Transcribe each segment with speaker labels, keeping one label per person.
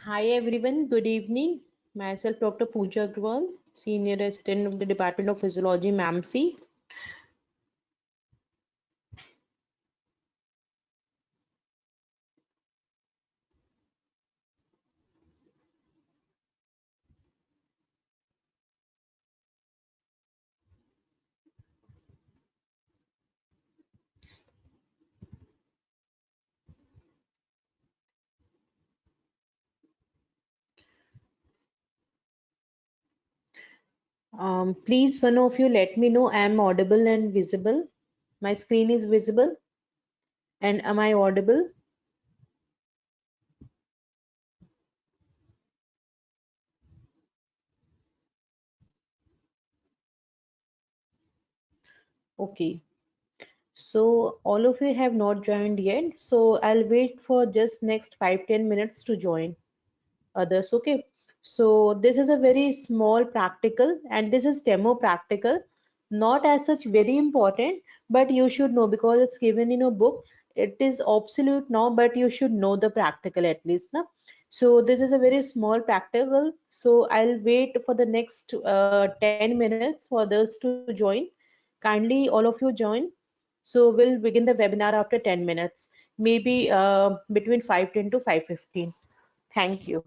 Speaker 1: Hi everyone, good evening. Myself Dr. Pooja Agrawal, Senior Resident of the Department of Physiology, MAMC. Please, one of you let me know I am audible and visible. My screen is visible and am I audible? Okay. So all of you have not joined yet. So I'll wait for just next 5-10 minutes to join others. Okay. So this is a very small practical and this is demo practical, not as such very important, but you should know because it's given in a book. It is absolute now, but you should know the practical at least. Na? So this is a very small practical. So I'll wait for the next 10 minutes for others to join. Kindly all of you join. So we'll begin the webinar after 10 minutes, maybe between 5:10 to 5:15. Thank you.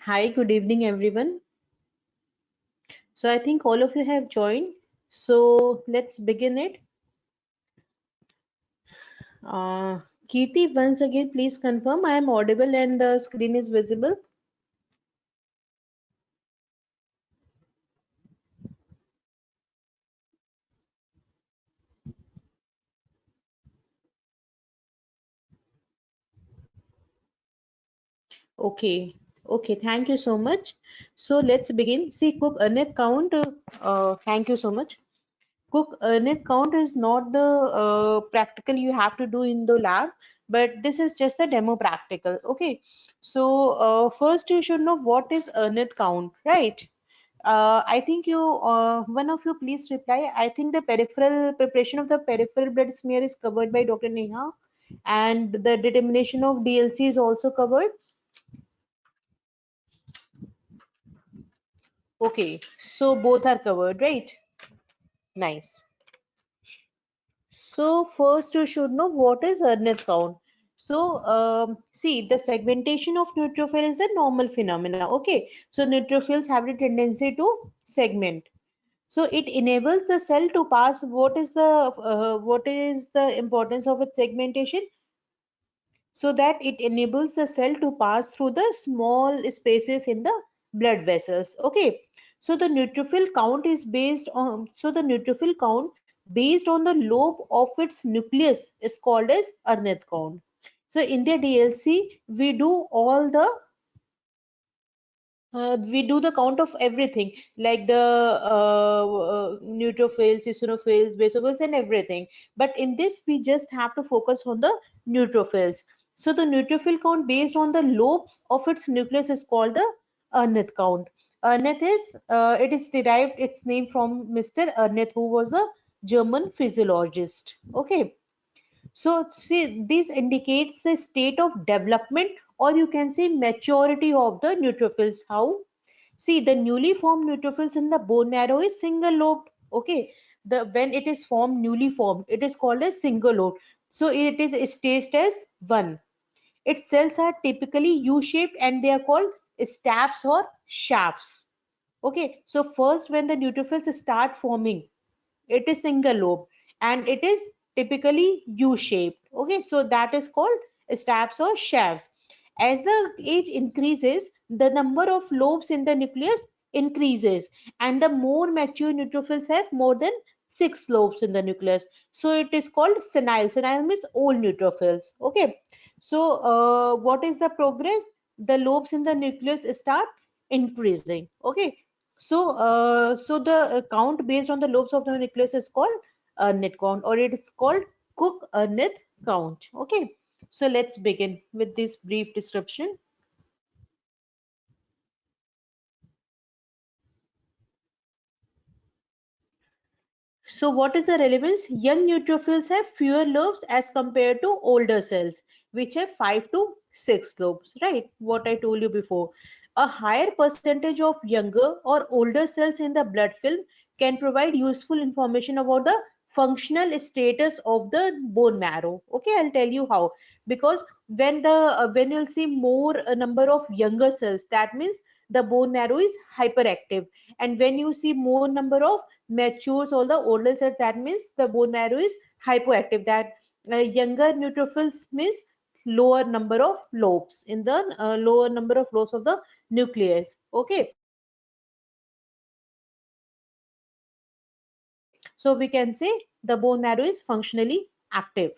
Speaker 1: Hi, good evening, everyone. So I think all of you have joined. So let's begin it. Uh, Kirti, once again, please confirm I am audible and the screen is visible. Okay. Okay, thank you so much. So let's begin. See, cook Anit count. Thank you so much. Cook Earned count is not the practical you have to do in the lab, but this is just the demo practical. Okay, so first you should know what is Earned count, right? I think one of you please reply. I think the peripheral preparation of the peripheral blood smear is covered by Dr. Neha, and the determination of DLC is also covered. Okay, so both are covered, right? Nice. So first you should know what is Earnest count. So see, the segmentation of neutrophil is a normal phenomena. Okay, so neutrophils have the tendency to segment. So it enables the cell to pass. What is the importance of its segmentation? So that it enables the cell to pass through the small spaces in the blood vessels. Okay, so the neutrophil count is based on the lobe of its nucleus is called as Earnest count. So in the DLC we do the count of everything like the neutrophils, eosinophils, basophils, and everything. But in this, we just have to focus on the neutrophils. So the neutrophil count based on the lobes of its nucleus is called the Earnest count. It is derived its name from Mr. Earnest, who was a German physiologist. Okay. So see, this indicates the state of development, or you can say maturity of the neutrophils. How? See, the newly formed neutrophils in the bone marrow is single lobed. Okay, the when it is formed newly formed, it is called as single lobed. So it is staged as one. Its cells are typically U-shaped and they are called stapes or shafts. Okay, so first when the neutrophils start forming, it is single lobe and it is typically U-shaped. Okay, so that is called stapes or shafts. As the age increases, the number of lobes in the nucleus increases, and the more mature neutrophils have more than six lobes in the nucleus. So it is called senile. Senile means old neutrophils. Okay, so what is the progress? The lobes in the nucleus start increasing. Okay, so the count based on the lobes of the nucleus is called net count, or it is called Cook net count. Okay, so let's begin with this brief description. So what is the relevance? Young neutrophils have fewer lobes as compared to older cells, which have 5 to 6 lobes, right? What I told you before. A higher percentage of younger or older cells in the blood film can provide useful information about the functional status of the bone marrow. Okay, I'll tell you how. Because when you'll see more number of younger cells, that means the bone marrow is hyperactive. And when you see more number of matures all the older cells, that means the bone marrow is hypoactive. That younger neutrophils means lower number of lobes in the lower number of lobes of the nucleus. Okay, so we can say the bone marrow is functionally active.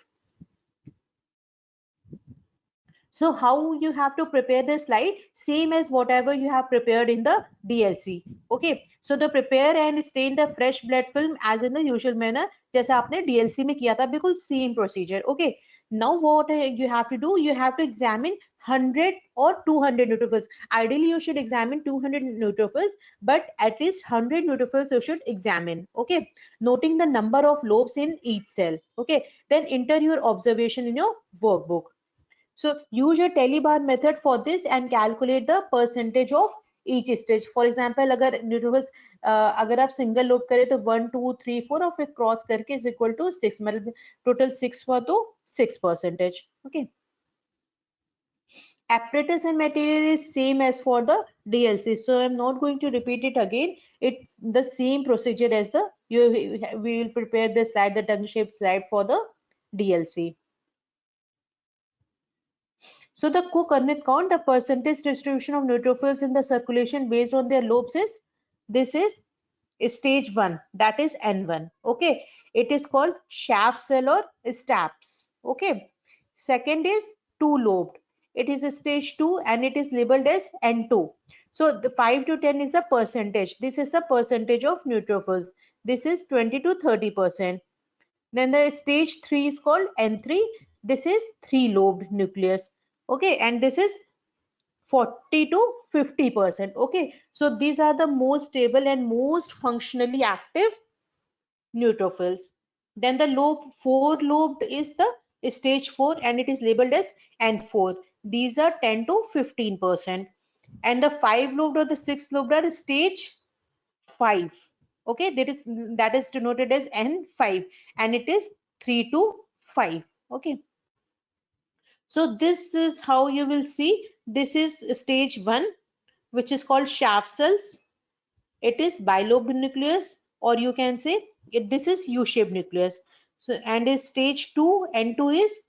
Speaker 1: So how you have to prepare the slide? Same as whatever you have prepared in the DLC. Okay. So the prepare and stain the fresh blood film as in the usual manner. जैसे आपने DLC में किया था, बिल्कुल same procedure. Okay. Now what you have to do? You have to examine 100 or 200 neutrophils. Ideally, you should examine 200 neutrophils, but at least 100 neutrophils you should examine. Okay. Noting the number of lobes in each cell. Okay. Then enter your observation in your workbook. So use a telebar method for this and calculate the percentage of each stage. For example, अगर neutrophils अगर आप single loop करें तो 1 2 3 4 और फिर cross करके is equal to 6, मतलब total 6 हुआ तो 6 percentage. Okay. Apparatus and material is same as for the DLC, so I'm not going to repeat it again. It's the same procedure as the we will prepare the slide, the tongue shaped slide for the DLC. So the Cook-Unit count, the percentage distribution of neutrophils in the circulation based on their lobes is, this is stage 1, that is N1. Okay, it is called shaft cell or STAPS. Okay, second is two lobed, it is a stage 2 and it is labeled as N2. So the 5 to 10 is the percentage, this is the percentage of neutrophils, this is 20 to 30%. Then the stage 3 is called N3, this is 3 lobed nucleus. Okay, and this is 40 to 50%. Okay, so these are the most stable and most functionally active neutrophils. Then the lobe, 4 lobed is the stage 4 and it is labeled as N4. These are 10 to 15%. And the 5 lobed or the 6 lobed are stage 5. Okay, that is denoted as N5 and it is 3 to 5. Okay, so this is how you will see. This is stage 1, which is called shaft cells. It is bilobed nucleus, or you can say this is U-shaped nucleus. So, and is stage 2, N2 is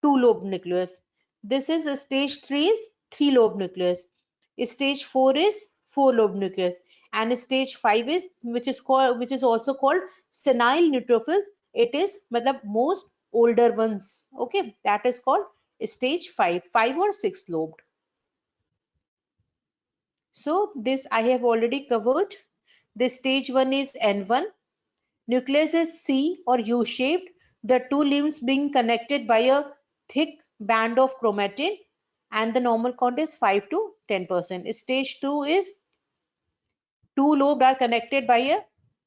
Speaker 1: two-lobed nucleus. This is a stage 3 is three-lobed nucleus. Stage 4 is four-lobed nucleus, and stage 5 is which is also called senile neutrophils. It is matlab most older ones. Okay, that is called stage 5, 5 or 6 lobed. So this I have already covered. The stage 1 is N1. Nucleus is C or U-shaped, the two limbs being connected by a thick band of chromatin, and the normal count is 5 to 10%. Stage 2 is two lobes are connected by a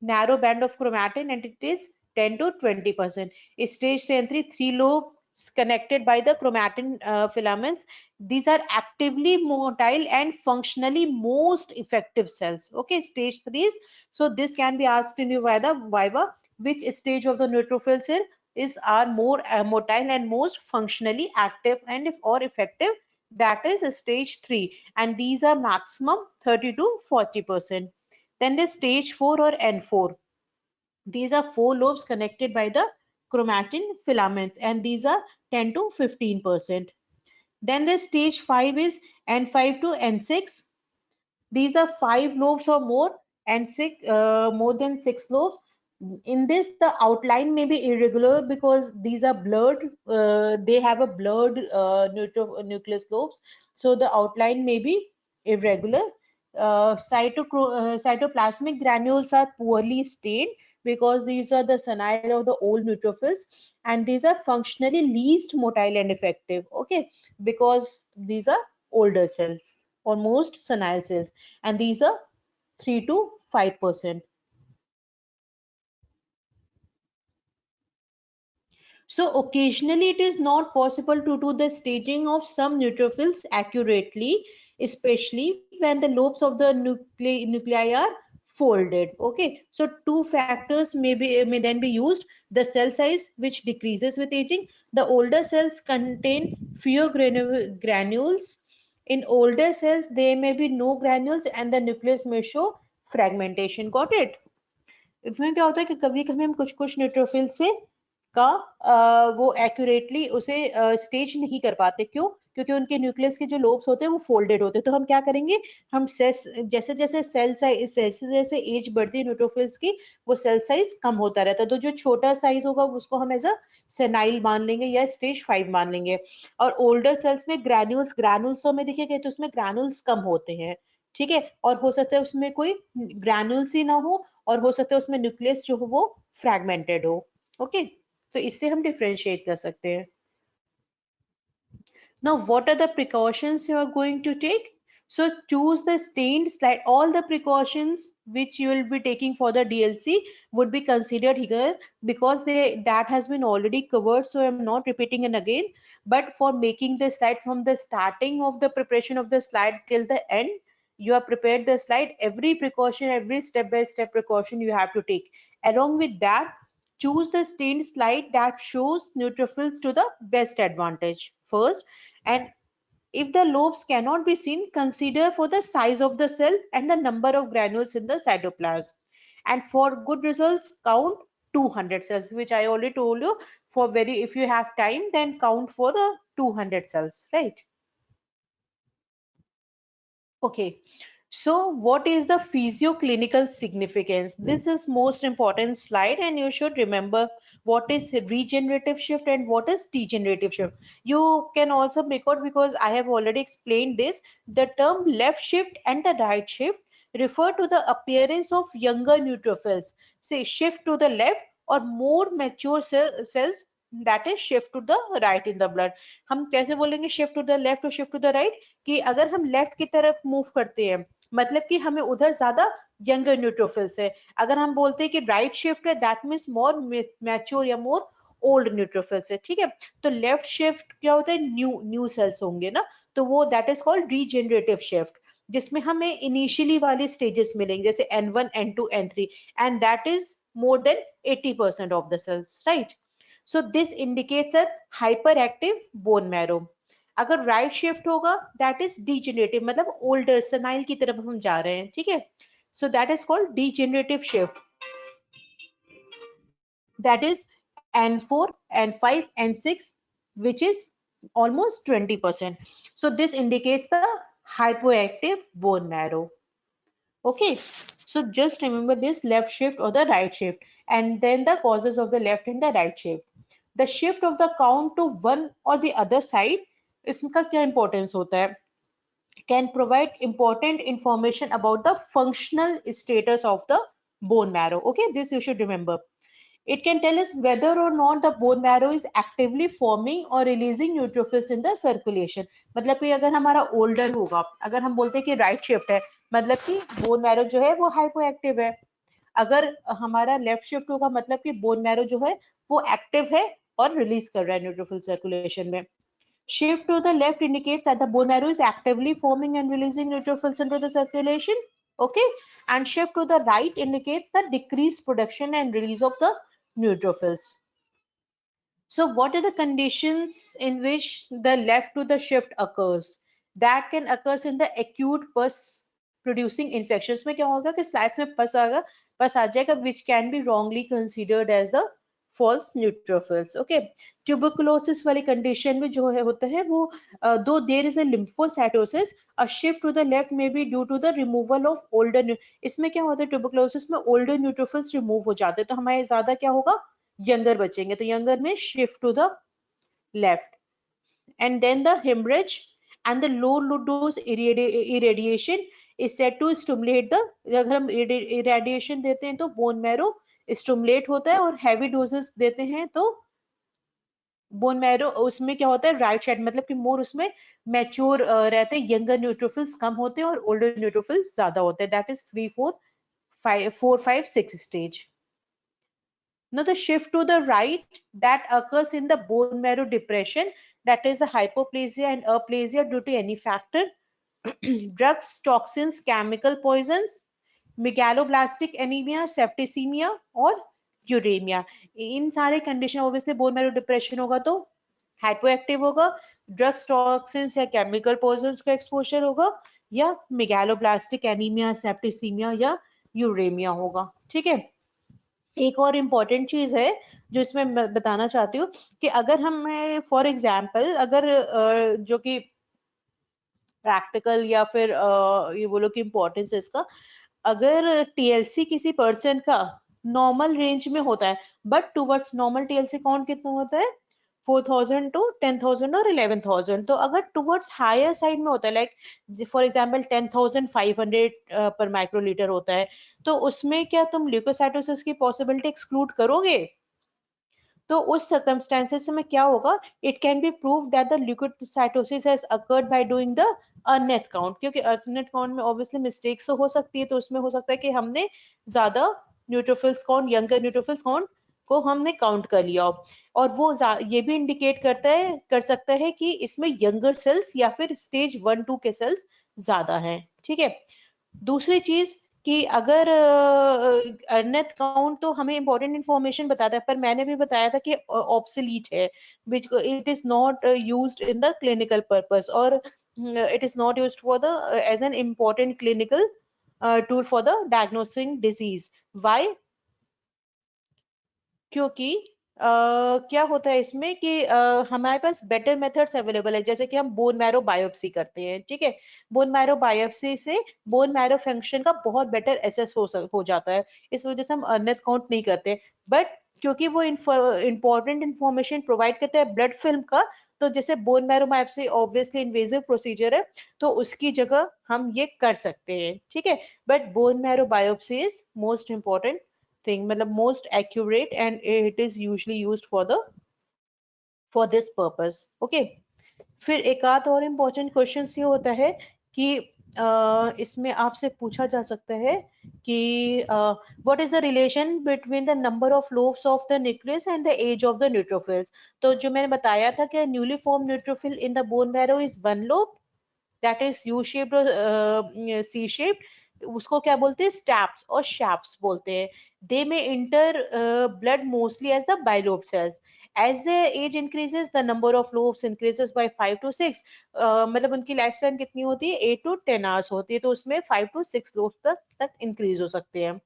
Speaker 1: narrow band of chromatin and it is 10 to 20%. Stage 3, three lobes connected by the chromatin filaments. These are actively motile and functionally most effective cells. Okay, stage 3 is, so this can be asked in you by the Viva, which stage of the neutrophil cell is are more motile and most functionally active and if or effective, that is stage 3, and these are maximum 30 to 40%. Then the stage 4 or N4. These are four lobes connected by the chromatin filaments and these are 10 to 15%. Then the stage 5 is N5 to N6. These are five lobes or more and more than six lobes. In this, the outline may be irregular because these are blurred. They have a blurred nucleus lobes, so the outline may be irregular. Cytoplasmic granules are poorly stained because these are the senile or the old neutrophils, and these are functionally least motile and effective. Okay, because these are older cells or most senile cells, and these are 3 to 5%. So occasionally it is not possible to do the staging of some neutrophils accurately, especially when the lobes of the nuclei are folded. Okay, so two factors may then be used: the cell size, which decreases with aging. The older cells contain fewer granules. In older cells, there may be no granules, and the nucleus may show fragmentation. Got it? इसमें क्या होता है कि कभी कभी हम कुछ कुछ न्यूट्रोफिल से का वो एक्यूरेटली उसे स्टेज नहीं कर पाते। क्यों? क्योंकि उनके न्यूक्लियस के जो लोब्स होते हैं वो फोल्डेड होते हैं। तो हम क्या करेंगे, हम जैसे जैसे सेल साइज जैसे जैसे एज बढ़ती है न्यूट्रोफिल्स की, वो सेल साइज कम होता रहता है। तो जो छोटा साइज होगा उसको हम एज अ सेनाइल मान लेंगे या स्टेज 5 मान लेंगे। और ओल्डर सेल्स में ग्रैनुल्स में देखिए तो उसमें ग्रैनुल्स कम होते हैं। ठीक है, और हो सकता है उसमें कोई ग्रैनुल्स ही ना हो, और हो सकता है उसमें न्यूक्लियस जो हो वो फ्रैगमेंटेड हो। ओके, तो इससे हम डिफरेंशिएट कर सकते हैं। Now, what are the precautions you are going to take? So choose the stained slide. All the precautions which you will be taking for the DLC would be considered here because that has been already covered. So I'm not repeating it again. But for making the slide from the starting of the preparation of the slide till the end, you have prepared the slide. Every precaution, every step-by-step precaution you have to take. Along with that, choose the stained slide that shows neutrophils to the best advantage first, and If the lobes cannot be seen, consider for the size of the cell and the number of granules in the cytoplasm. And for good results, count 200 cells, which I already told you. For very, if you have time, then count for the 200 cells, right? Okay, so what is the physioclinical significance? This is most important slide, and you should remember what is regenerative shift and what is degenerative shift. You can also make out, because I have already explained this, the term left shift and the right shift refer to the appearance of younger neutrophils, say shift to the left, or more mature cells, that is shift to the right in the blood. हम कैसे बोलेंगे shift to the left or shift to the right? कि अगर हम left की तरफ move करते हैं, मतलब कि हमें उधर ज्यादा यंगर न्यूट्रोफिल्स है. अगर हम बोलते हैं कि राइट शिफ्ट है, दैट मीन्स मोर मैच्योर या मोर ओल्ड न्यूट्रोफिल्स है. ठीक है, तो लेफ्ट शिफ्ट क्या होता है, न्यू न्यू सेल्स होंगे ना, तो वो that is called regenerative shift, जिसमें हमें इनिशियली वाले स्टेजेस मिलेंगे, जैसे N1, N2, N3, and that is more than 80% of the cells, right? So this indicates a hyperactive bone marrow. अगर राइट शिफ्ट होगा, दैट इज डीजेनरेटिव, मतलब older senile की तरफ हम जा रहे हैं. ठीक है, so that is called degenerative shift. That is N4, N5, N6, which is almost 20%. So this indicates the hypoactive bone marrow. Okay, so just remember this left shift or the right shift, and then the causes of the left and the right shift. The shift of the count to one or the other side, इसका क्या importance होता है? Can provide important information about the functional status of the bone marrow. Okay, this you should remember. It can tell us whether or not the bone marrow is actively forming or releasing neutrophils in the circulation. मतलब कि अगर हमारा older होगा, अगर हम बोलते हैं कि right shift है, मतलब कि bone marrow जो है वो hypoactive है. अगर हमारा left shift होगा, मतलब कि bone marrow जो है वो active है और release कर रहा है neutrophil circulation में. Shift to the left indicates that the bone marrow is actively forming and releasing neutrophils into the circulation. Okay, and shift to the right indicates the decreased production and release of the neutrophils. So what are the conditions in which the left to the shift occurs? That can occur in the acute pus producing infections. में क्या होगा कि slides में पस आ जाएगा, which can be wrongly considered as the false neutrophils. Okay, tuberculosis वाली condition में जो है होता है वो though there is a lymphocytosis, a shift to the left may be due to the removal of older. इसमें क्या होता है, tuberculosis में older neutrophils remove हो जाते हैं, तो हमारे ज्यादा क्या होगा, यंगर बचेंगे, तो यंगर में shift to the left. And then the haemorrhage and the low dose irradiation is said to stimulate the, अगर हम इरेडिएशन देते हैं तो बोन मैरो स्टिमुलेट होता है, और हैवी डोजेस देते हैं तो बोन मैरो उसमें क्या होता है, राइट साइड, मतलब कि मोर उसमें मैच्योर रहते हैं, यंगर न्यूट्रोफिल्स कम होते हैं और ओल्डर न्यूट्रोफिल्स ज्यादा होते हैं. That is 3, 4, 5, 6 stage. Now the shift to the right that occurs in the bone marrow depression, that is the hypoplasia and aplasia due to any factor, drugs, toxins, chemical poisons, megaloblastic anemia, septicemia और uremia. इन सारे condition, obviously bone marrow depression होगा तो hypoactive होगा, drugs, toxins या chemical poisons का exposure होगा, या megaloblastic anaemia, septicaemia या यूरेमिया होगा. ठीक है, एक और इम्पॉर्टेंट चीज है जो इसमें मैं बताना चाहती हूँ कि अगर हम फॉर एग्जाम्पल अगर जो कि प्रैक्टिकल या फिर ये बोलो कि इम्पोर्टेंस है इसका, अगर टीएलसी किसी पर्सन का नॉर्मल रेंज में होता है, but towards normal TLC count कितना होता है, 4,000 to 10,000 और 11,000. तो अगर टुवर्ड्स हायर साइड में होता है, लाइक फॉर एग्जांपल 10,500 पर माइक्रोलीटर होता है, तो उसमें क्या तुम ल्यूकोसाइटोसिस की पॉसिबिलिटी एक्सक्लूड करोगे? तो उस सर्कमस्टेंसेस में क्या होगा, it can be prove that the leukocytosis has occurred by doing the Arneth count, क्योंकि अर्नेट काउंट में ऑब्वियसली मिस्टेक्स तो हो सकती है, तो उसमें हो सकता है कि हमने ज्यादा neutrophils count, younger neutrophils count को हमने काउंट कर लिया हो, और वो ये भी इंडिकेट कर सकता है कि इसमें यंगर सेल्स या फिर स्टेज 1, 2 के सेल्स ज्यादा हैं. ठीक है, दूसरी चीज कि अगर अर्नेट काउंट तो हमें इंपॉर्टेंट इंफॉर्मेशन बताता है, पर मैंने भी बताया था कि ऑब्सोलीट है, which it is not used in the clinical purpose, or it is not used for the as an important clinical tool for the diagnosing disease. Why? क्योंकि क्या होता है इसमें कि हमारे पास बेटर मेथड्स अवेलेबल है, जैसे कि हम बोन मैरो बायोप्सी करते हैं, ठीक है। बोन मैरो बायोप्सी से बोन मैरो फंक्शन का बहुत बेटर एसेस हो जाता है, इस वजह से हम अर्नेट काउंट नहीं करते। बट क्योंकि वो इंपॉर्टेंट इंफॉर्मेशन प्रोवाइड करता है ब्लड फिल्म का, तो जैसे bone marrow biopsy obviously invasive procedure है, तो उसकी जगह हम ये कर सकते हैं, ठीक है। But bone marrow biopsy is most important thing, मतलब most accurate, and it is usually used for this purpose. Okay. फिर एक आध और इम्पोर्टेंट क्वेश्चन ये होता है कि इसमें आपसे पूछा जा सकता है कि what is the relation between the number of lobes of the nucleus and the age of the neutrophils. तो जो मैंने बताया था कि newly form neutrophil in the bone marrow is one lobe, that is U shaped or C shaped, उसको क्या बोलते हैं, स्टैप्स और शैफ्ट्स बोलते हैं। they may enter blood mostly as the bilobe cells. as the age increases the number of lobes increases by 5 to 6, मतलब उनकी life span कितनी होती है, 8 to 10 आवर्स होती है, तो उसमें 5 to 6 lobes तक इंक्रीज हो सकते हैं।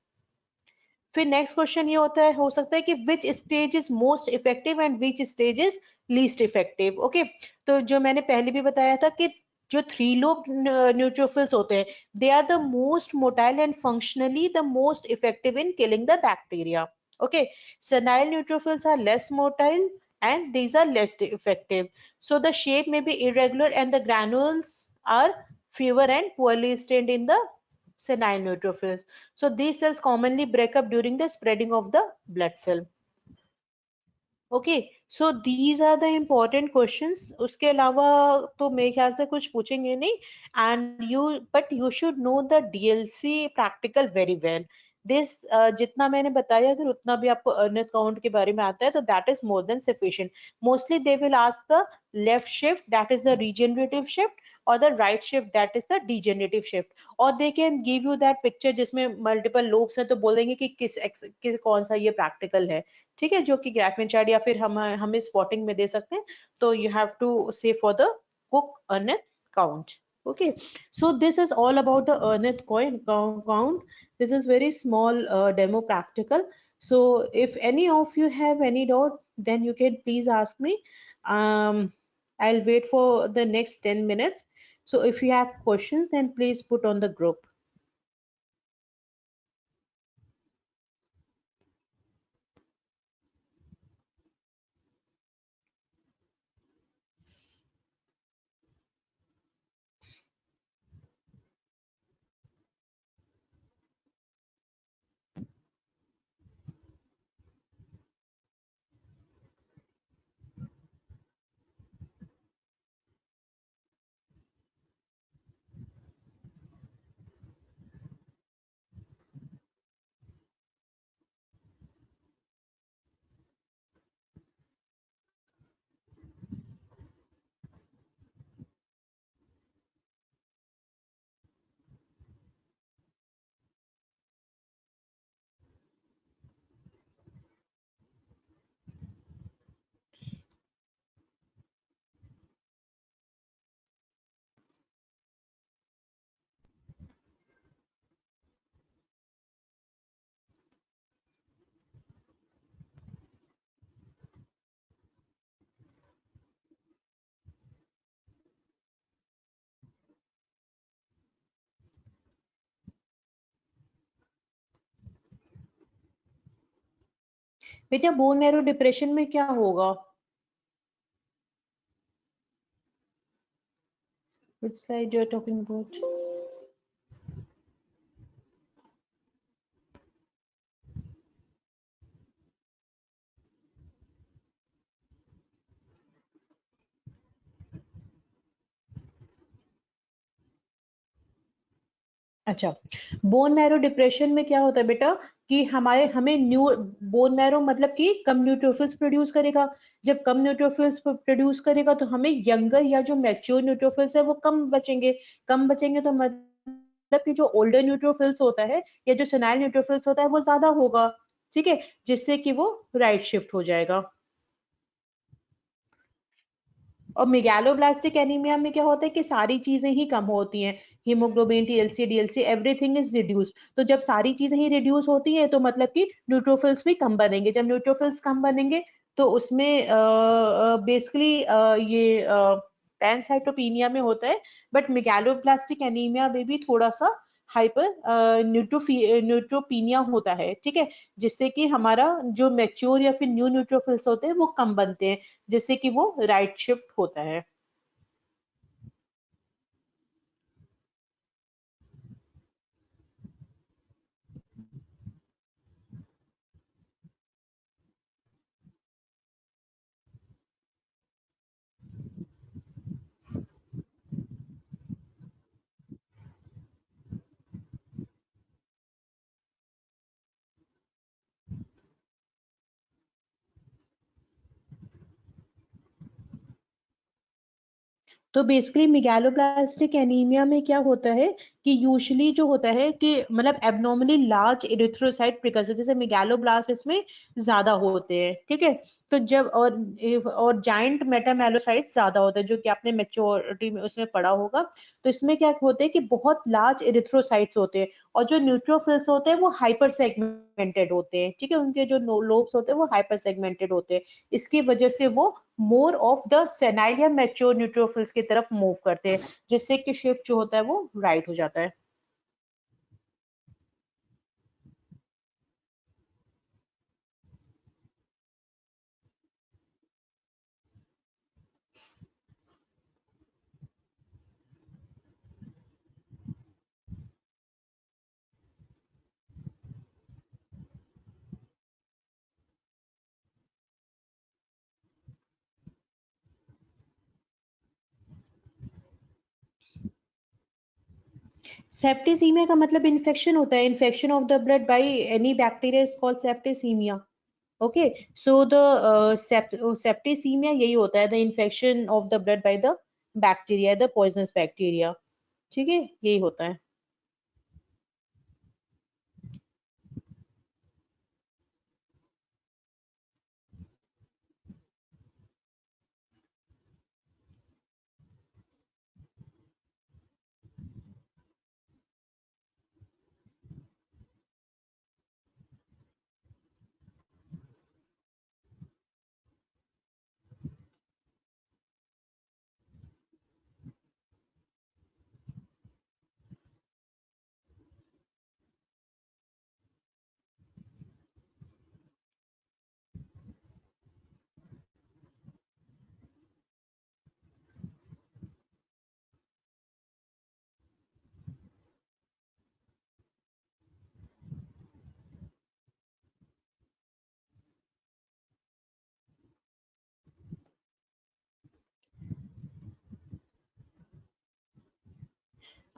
Speaker 1: फिर नेक्स्ट क्वेश्चन ये होता है, हो सकता है कि which stage is most effective and which stage is least effective. Okay, तो जो मैंने पहले भी बताया था कि जो थ्री लोब न्यूट्रोफिल्स होते हैं, they are the most motile and functionally the most effective in killing the bacteria. Okay, senile neutrophils are less motile and these are less effective, so the shape may be irregular and the granules are fewer and poorly stained in the senile neutrophils. So these cells commonly break up during the spreading of the blood film. Okay, so these are the important questions. उसके अलावा तो मेरे ख्याल से कुछ पूछेंगे नहीं, and you should know the DLC practical very well. This जितना मैंने बताया, अगर उतना भी आपको अर्नेट काउंट के बारे में आता है, तो that is more than sufficient. Mostly they will ask the left shift, that is the regenerative shift, or the right shift, that is the degenerative shift. और they can give you that picture जिसमें multiple lobes हैं, तो बोलेंगे कि किस कौन सा ये practical है, ठीक है, जो कि ग्राफ में चार्ट या फिर हम इस स्पॉटिंग में दे सकते हैं। तो यू हैव टू से for the cook ornate count. Okay, so this is all about the earneth coin count. This is very small demo practical. So if any of you have any doubt, then you can please ask me. um, I'll wait for the next 10 minutes. So if you have questions, then please put on the group. बेटा bone marrow depression में क्या होगा? Which slide you're talking about? अच्छा, bone marrow depression में क्या होता है बेटा कि हमें न्यू बोन मैरो मतलब कि कम न्यूट्रोफिल्स प्रोड्यूस करेगा। जब कम न्यूट्रोफिल्स प्रोड्यूस करेगा तो हमें यंगर या जो मैच्योर न्यूट्रोफिल्स है वो कम बचेंगे। कम बचेंगे तो कि जो ओल्डर न्यूट्रोफिल्स होता है या जो सेनाइल न्यूट्रोफिल्स होता है वो ज्यादा होगा, ठीक है, जिससे कि वो राइट शिफ्ट हो जाएगा। और मेगालोब्लास्टिक एनीमिया में क्या होता है कि सारी चीजें ही कम होती हैं, haemoglobin, TLC, DLC, everything is reduce. तो जब सारी चीजें ही रिड्यूस होती हैं तो मतलब कि न्यूट्रोफिल्स भी कम बनेंगे। जब न्यूट्रोफिल्स कम बनेंगे तो उसमें बेसिकली ये पैनसाइटोपिनिया में होता है, बट मेगालोब्लास्टिक एनीमिया में भी थोड़ा सा हाइपर न्यूट्रोपीनिया होता है, ठीक है, जिससे कि हमारा जो मैच्योर या फिर न्यू न्यूट्रोफिल्स होते हैं वो कम बनते हैं, जिससे कि वो राइट शिफ्ट होता है। तो बेसिकली मेगालोब्लास्टिक एनीमिया में क्या होता है कि यूजुअली जो होता है कि मतलब एब्नॉर्मली लार्ज इरिथ्रोसाइट प्रिकल्स, जैसे मेगालोब्लास्ट इसमें ज्यादा होते हैं, ठीक है। तो जब और जाइंट मेटामेलोसाइट्स ज्यादा होते हैं, जो कि आपने मेच्योरिटी में उसमें पढ़ा होगा। तो इसमें क्या होते हैं कि बहुत लार्ज इरिथ्रोसाइट्स होते हैं, और जो न्यूट्रोफिल्स होते हैं वो हाइपर सेगमेंटेड होते हैं, ठीक है, उनके जो लोब्स होते हैं वो हाइपर सेगमेंटेड होते हैं। इसकी वजह से वो मोर ऑफ द सेनाइल या मैच्योर न्यूट्रोफिल्स की तरफ मूव करते हैं, जिससे कि शिफ्ट जो होता है वो राइट हो जाता है। सेप्टिसीमिया का मतलब इन्फेक्शन होता है, infection of the blood by any bacteria is called septicaemia. Okay, so the septicaemia यही होता है, the infection of the blood by the bacteria, the poisonous bacteria, ठीक है, यही होता है।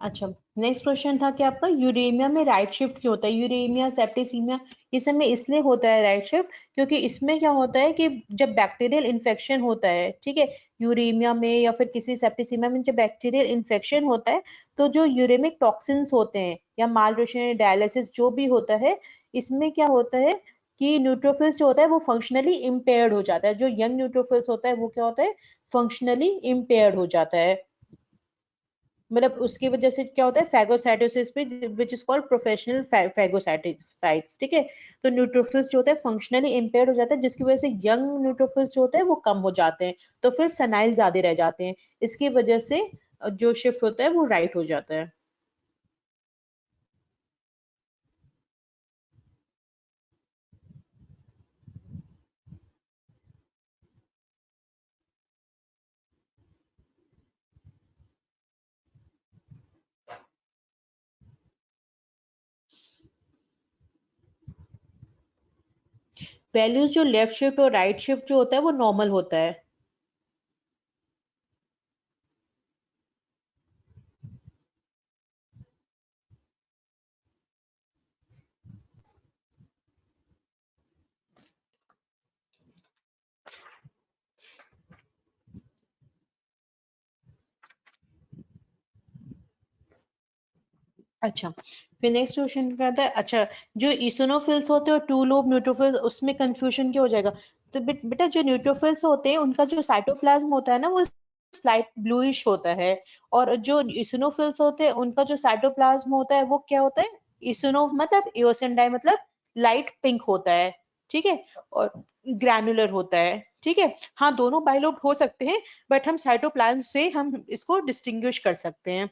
Speaker 1: अच्छा, नेक्स्ट क्वेश्चन था कि आपका यूरेमिया में राइट शिफ्ट क्यों होता है, यूरेमिया सेप्टिसीमिया ये सब में इसलिए होता है राइट शिफ्ट, क्योंकि इसमें क्या होता है कि जब बैक्टीरियल इन्फेक्शन होता है, ठीक है, यूरेमिया में या फिर किसी सेप्टिसीमिया में जब बैक्टीरियल इन्फेक्शन होता है, तो जो यूरेमिक टॉक्सिन्स होते हैं या मालन्यूट्रिशन, डायलिसिस जो भी होता है, इसमें क्या होता है कि न्यूट्रोफिल्स जो होता है वो फंक्शनली इम्पेयर्ड हो जाता है, जो यंग न्यूट्रोफिल्स होता है वो क्या होता है, फंक्शनली इम्पेयर्ड हो जाता है। मतलब उसकी वजह से क्या होता है फैगोसाइटोसिस पे, विच इज कॉल्ड प्रोफेशनल फैगोसाइटिस, ठीक है। तो न्यूट्रोफिल्स जो होते हैं फंक्शनली इम्पेयर्ड हो जाता है, जिसकी वजह से यंग न्यूट्रोफिल्स जो होते हैं वो कम हो जाते हैं, तो फिर सनाइल ज्यादा रह जाते हैं। इसकी वजह से जो शिफ्ट होता है वो राइट हो जाता है। वैल्यूज जो लेफ्ट शिफ्ट और राइट शिफ्ट जो होता है वो नॉर्मल होता है। अच्छा, फिर नेक्स्ट क्वेश्चन क्या आता है? अच्छा, जो इसिनोफिल्स होते हैं और टू लोब न्यूट्रोफिल्स, उसमें कंफ्यूजन क्या हो जाएगा? तो बेटा जो न्यूट्रोफिल्स होते हैं उनका जो साइटोप्लाज्म होता है ना, वो स्लाइट ब्लूइश होता है, और जो इसिनोफिल्स होते हैं उनका जो साइटोप्लाज्म होता है वो क्या होता है? इसिनो मतलब एओसिन मतलब लाइट पिंक होता है, ठीक है, और ग्रैनुलर होता है, ठीक है। हाँ, दोनों बाइलोब हो सकते हैं, बट हम साइटोप्लाज्म से हम इसको डिस्टिंग्विश कर सकते हैं।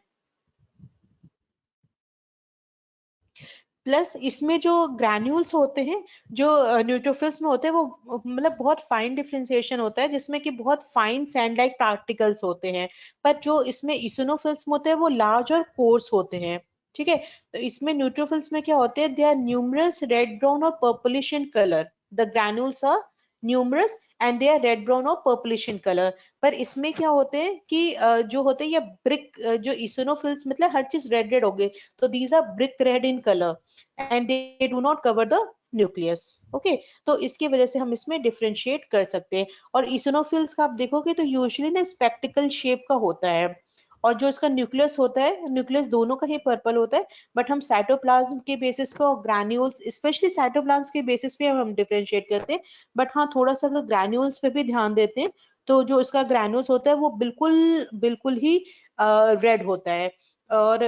Speaker 1: प्लस इसमें जो ग्रैन्यूल्स होते हैं, जो न्यूट्रोफिल्स में होते हैं, वो मतलब बहुत फाइन डिफरेंशिएशन होता है, जिसमें कि बहुत फाइन सैंड लाइक पार्टिकल्स होते हैं। पर जो इसमें इसिनोफिल्स में होते हैं वो लार्ज और कोर्स होते हैं, ठीक है। तो इसमें न्यूट्रोफिल्स में क्या होते हैं? They are numerous, red brown और purplish in colour. The granules are numerous and they are red brown और पर्पलिश इन कलर। पर इसमें क्या होते हैं कि जो होते हैं ये ब्रिक, जो इसिनोफिल्स मतलब हर चीज रेड रेड हो गई, तो these are brick red in colour and they do not cover the nucleus. Okay, तो इसकी वजह से हम इसमें डिफरेंशिएट कर सकते हैं। और इसिनोफिल्स का आप देखोगे तो यूजुअली ना स्पेक्टिकल शेप का होता है, और जो इसका न्यूक्लियस होता है, न्यूक्लियस दोनों का ही पर्पल होता है। बट हम साइटोप्लाज्म के बेसिस पे और ग्रैन्यूल्स, स्पेशली साइटोप्लाज्म के बेसिस पे हम डिफरेंशिएट करते हैं। बट हाँ, थोड़ा सा अगर ग्रैन्यूल्स पे भी ध्यान देते हैं, तो जो इसका ग्रैन्यूल्स होता है वो बिल्कुल बिल्कुल ही रेड होता है, और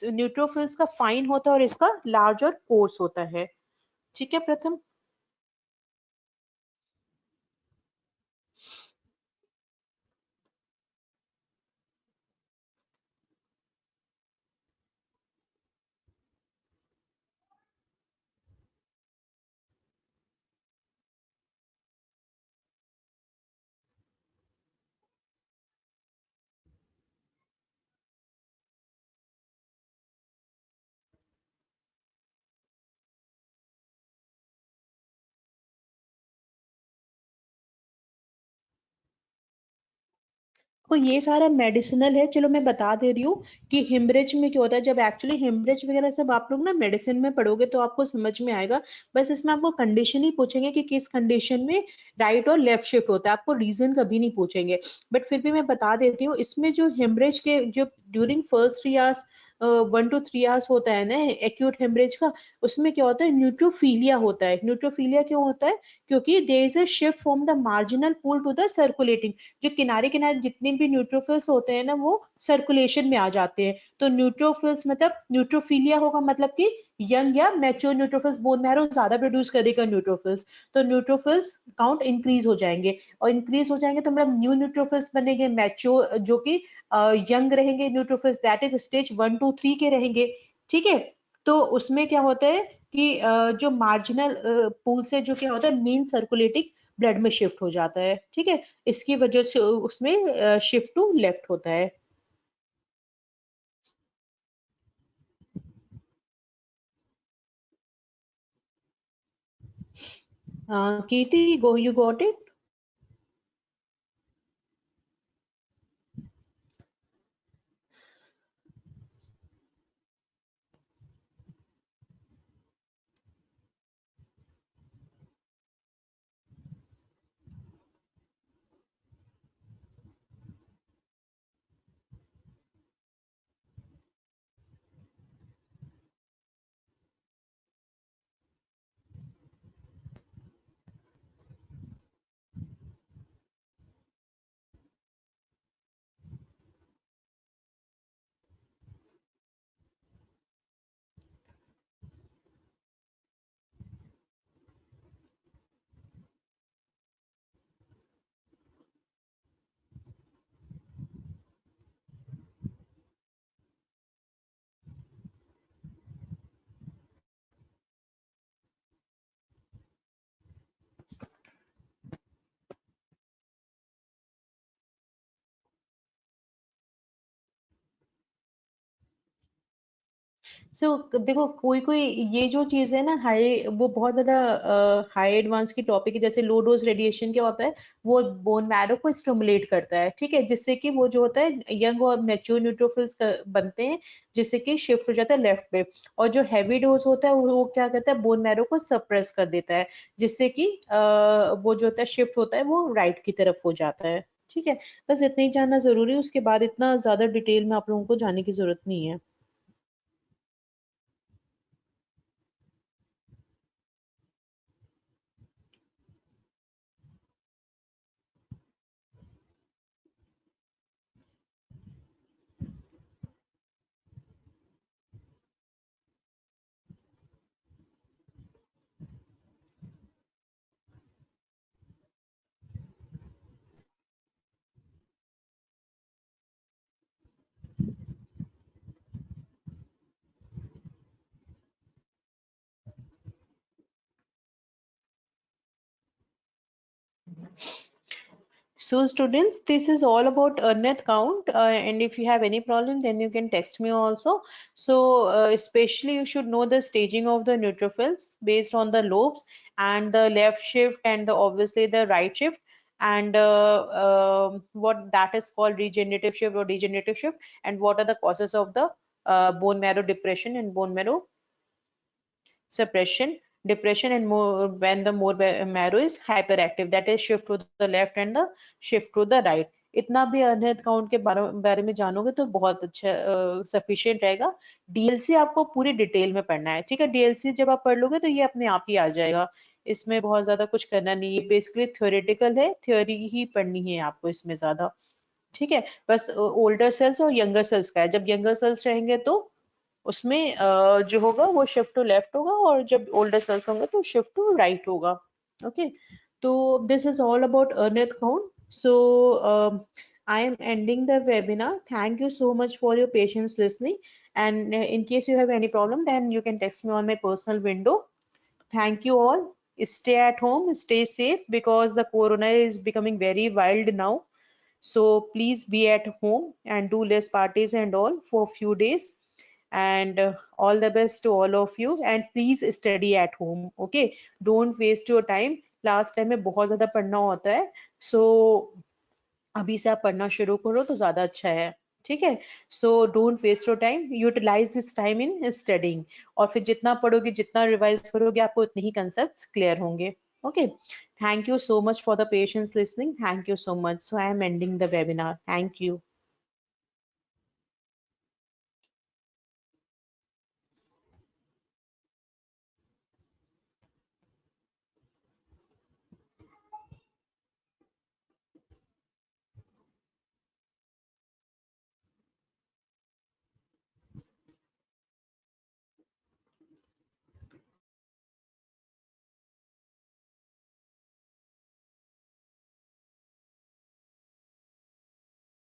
Speaker 1: न्यूट्रोफिल्स का फाइन होता है और इसका लार्ज और कोर्स होता है। ठीक है प्रथम। तो ये सारा मेडिसिनल है, चलो मैं बता दे रही हूँ कि हिमरेज में क्या होता है। जब एक्चुअली हिमरेज वगैरह सब आप लोग ना मेडिसिन में पढ़ोगे तो आपको समझ में आएगा। बस इसमें आपको कंडीशन ही पूछेंगे कि किस कंडीशन में राइट और लेफ्ट शिफ्ट होता है, आपको रीजन कभी नहीं पूछेंगे। बट फिर भी मैं बता देती हूँ, इसमें जो हिमरेज के जो during first 3 hours, 1 to 3 hours होता है ना एक्यूट हेमरेज का, उसमें क्या होता है? न्यूट्रोफीलिया होता है। न्यूट्रोफीलिया क्यों होता है? क्योंकि there is a shift from the marginal pool to the circulating. जो किनारे किनारे जितने भी न्यूट्रोफिल्स होते हैं ना, वो सर्कुलेशन में आ जाते हैं। तो न्यूट्रोफिल्स मतलब न्यूट्रोफीलिया होगा, मतलब कि यंग या मैच्योर न्यूट्रोफिल्स, बोन मैरो ज्यादा प्रोड्यूस करेगा न्यूट्रोफिल्स, तो न्यूट्रोफिल्स काउंट इंक्रीज हो जाएंगे। और इंक्रीज हो जाएंगे तो मतलब न्यू न्यूट्रोफिल्स बनेंगे, मैच्योर जो कि यंग रहेंगे neutrophils, that is stage 1 to 3 के रहेंगे, ठीक है। तो उसमें क्या होता है कि जो मार्जिनल पूल से जो क्या होता है, मेन सर्कुलेटिंग ब्लड में शिफ्ट हो जाता है, ठीक है। इसकी वजह से उसमें शिफ्ट टू लेफ्ट होता है। कीर्ति, गो यू गॉट इट? सो देखो, कोई कोई ये जो चीज है ना, हाई, वो बहुत ज्यादा हाई एडवांस की टॉपिक है। जैसे लो डोज रेडिएशन क्या होता है? वो बोन मैरो को स्टिमुलेट करता है, ठीक है, जिससे कि वो जो होता है यंग और मैच्योर न्यूट्रोफिल्स बनते हैं, जिससे कि शिफ्ट हो जाता है लेफ्ट पे। और जो हैवी डोज होता है वो क्या करता है? बोन मैरो को सप्रेस कर देता है, जिससे कि वो जो होता है शिफ्ट होता है वो राइट की तरफ हो जाता है, ठीक है। बस इतना ही जानना जरूरी है, उसके बाद इतना ज्यादा डिटेल में आप लोगों को जाने की जरूरत नहीं है। So students, this is all about earneth count, and if you have any problem, then you can text me also. So especially you should know the staging of the neutrophils based on the lobes and the left shift and the obviously the right shift, and what that is called regenerative shift or degenerative shift, and what are the causes of the bone marrow depression and bone marrow suppression, depression, and more when the more marrow is hyperactive, that is shift to the left and the shift to the right. इतना भी अर्नहेड count के बारे में जानोगे तो बहुत अच्छा sufficient रहेगा। डीएलसी आपको पूरी डिटेल में पढ़ना है, ठीक है। डीएलसी जब आप पढ़ लोगे तो ये अपने आप ही आ जाएगा, इसमें बहुत ज्यादा कुछ करना नहीं है, बेसिकली थ्योरेटिकल है, थ्योरी ही पढ़नी है आपको इसमें ज्यादा, ठीक है। बस ओल्डर सेल्स और यंगर सेल्स का है, जब यंगर सेल्स रहेंगे तो उसमें जो होगा वो शिफ्ट टू लेफ्ट होगा, और जब ओल्डर सेल्स होंगे तो शिफ्ट टू राइट होगा। ओके, तो this is all about ornate count. So I am ending the webinar. Thank you so much for your patience listening. And in case you have any problem, then you can text me on my personal window. Thank you all. Stay at home, stay safe because the corona is becoming very wild now. So please be at home and do less parties and all for a few days. And all the best to all of you. And please study at home. Okay, don't waste your time. Last time में बहुत ज्यादा पढ़ना होता है, so अभी से आप पढ़ना शुरू करो तो ज्यादा अच्छा है, ठीक है। So don't waste your time, utilise this time in studying, और फिर जितना पढ़ोगे जितना रिवाइज करोगे आपको उतने ही कंसेप्ट्स क्लियर होंगे। Okay, thank you so much for the patience listening, thank you so much. So I am ending the webinar, thank you.